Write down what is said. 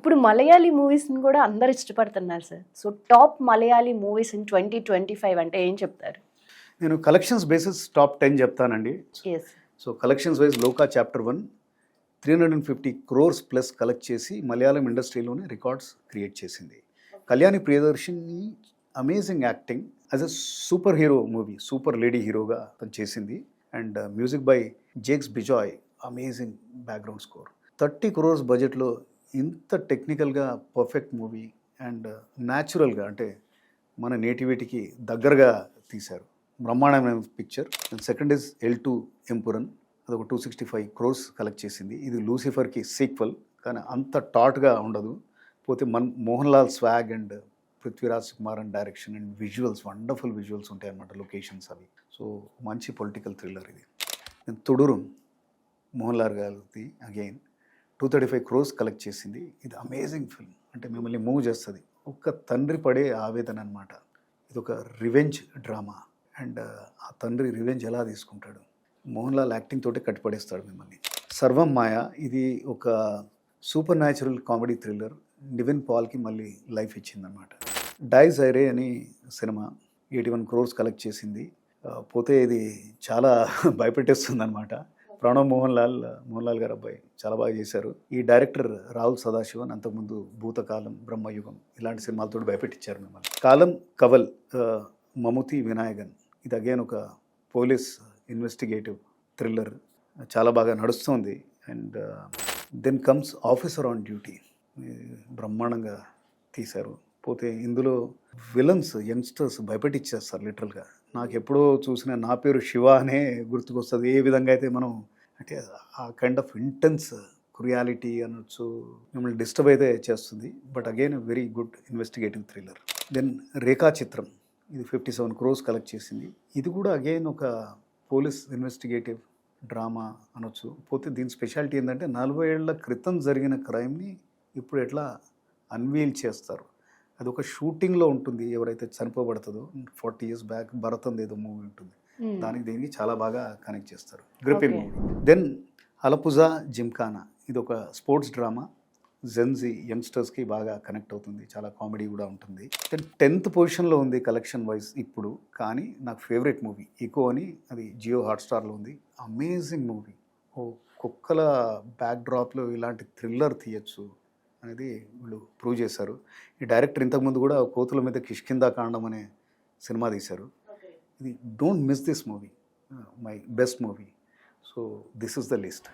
ఇప్పుడు మలయాళీ మూవీస్ని కూడా అందరు ఇష్టపడుతున్నారు sir. So top Malayali movies in 2025 అంటే ఏం చెప్తారు? నేను కలెక్షన్స్ బేసిస్ టాప్ 10 చెప్తానండి. సో కలెక్షన్స్ వైజ్ లోకా చాప్టర్ 1 350 crores ప్లస్ కలెక్ట్ చేసి మలయాళం ఇండస్ట్రీలోనే రికార్డ్స్ క్రియేట్ చేసింది. Kalyani Priyadarshini amazing acting as a super hero movie, super lady హీరోగా తను చేసింది. And music by Jakes Bejoy, amazing background score. 30 crores బడ్జెట్లో ఇంత టెక్నికల్గా పర్ఫెక్ట్ మూవీ అండ్ న్యాచురల్గా అంటే మన నేటివిటీకి దగ్గరగా తీశారు. బ్రహ్మాండమైన పిక్చర్. సెకండ్ ఇస్ L2 ఎంపురన్, అదొక 265 crores కలెక్ట్ చేసింది. ఇది లూసిఫర్కి సీక్వెల్, కానీ అంత టాట్గా ఉండదు. పోతే Mohan Lal swag and Prithviraj Kumaran direction and visuals, wonderful visuals ఉంటాయి అన్నమాట, లొకేషన్స్ అవి. సో మంచి పొలిటికల్ థ్రిల్లర్ ఇది. తుడురు మోహన్ లాల్ గారిది అగైన్ 235 crores కలెక్ట్ చేసింది. ఇది అమేజింగ్ ఫిల్మ్, అంటే మిమ్మల్ని మూవ్ చేస్తుంది. ఒక్క తండ్రి పడే ఆవేదన అనమాట. ఇది ఒక రివెంజ్ డ్రామా అండ్ ఆ తండ్రి రివెంజ్ ఎలా తీసుకుంటాడు, మోహన్ లాల్ యాక్టింగ్ తోటే కట్టిపడేస్తాడు మిమ్మల్ని. సర్వం మాయ, ఇది ఒక supernatural comedy thriller. Nivin పాల్కి మళ్ళీ లైఫ్ ఇచ్చిందనమాట. డైజ్ ఐరే అని సినిమా 81 crores కలెక్ట్ చేసింది. పోతే ఇది చాలా భయపెట్టేస్తుంది అనమాట. ప్రణవ్ మోహన్ లాల్ గారు అబ్బాయి చాలా బాగా చేశారు. ఈ డైరెక్టర్ రాహుల్ సదాశివన్ అంతకుముందు భూతకాలం, బ్రహ్మయుగం ఇలాంటి సినిమాలతో భయపెట్టించారు మిమ్మల్ని. కాలం కవల్, మముతి వినాయగన్, ఇది అగైన్ ఒక పోలీస్ ఇన్వెస్టిగేటివ్ థ్రిల్లర్, చాలా బాగా నడుస్తుంది. And then comes officer on duty, బ్రహ్మాండంగా తీశారు. పోతే ఇందులో విలన్స్ యంగ్స్టర్స్ భయపెట్టిచ్చేస్తారు లిటరల్గా. నాకు ఎప్పుడో చూసిన నా పేరు శివ అనే గుర్తుకొస్తుంది. ఏ విధంగా అయితే మనం అంటే ఆ కైండ్ ఆఫ్ ఇంటెన్స్ క్రుయాలిటీ అనొచ్చు, మిమ్మల్ని డిస్టర్బ్ అయితే చేస్తుంది. But again very good investigative thriller. Then Rekhachithram, ఇది 57 crores కలెక్ట్ చేసింది. ఇది కూడా అగైన్ ఒక పోలీస్ ఇన్వెస్టిగేటివ్ డ్రామా అనొచ్చు. పోతే దీని స్పెషాలిటీ ఏంటంటే 40 ఏళ్ల క్రితం జరిగిన క్రైమ్ని ఇప్పుడు ఎట్లా అన్వీల్ చేస్తారు. అది ఒక షూటింగ్లో ఉంటుంది. ఎవరైతే చనిపోబడుతుందో 40 years బ్యాక్ భరత్ ఏదో మూవీ ఉంటుంది, దానికి దీనికి చాలా బాగా కనెక్ట్ చేస్తారు. Gripping movie. దెన్ అలపుజా జిమ్ఖానా, ఇది ఒక స్పోర్ట్స్ డ్రామా. జెన్జీ యంగ్స్టర్స్కి బాగా కనెక్ట్ అవుతుంది, చాలా కామెడీ కూడా ఉంటుంది. 10th పొజిషన్లో ఉంది కలెక్షన్ వైజ్ ఇప్పుడు, కానీ నాకు ఫేవరెట్ మూవీ ఈకో అని, అది జియో హాట్స్టార్లో ఉంది. Amazing movie. ఓ కుక్కల బ్యాక్డ్రాప్లో ఇలాంటి థ్రిల్లర్ తీయచ్చు అనేది వీళ్ళు ప్రూవ్ చేశారు. ఈ డైరెక్టర్ ఇంతకుముందు కూడా కోతుల మీద కిష్కిందా కాండం అనే సినిమా తీశారు. ఇది don't miss this movie, my best movie. So this is the list.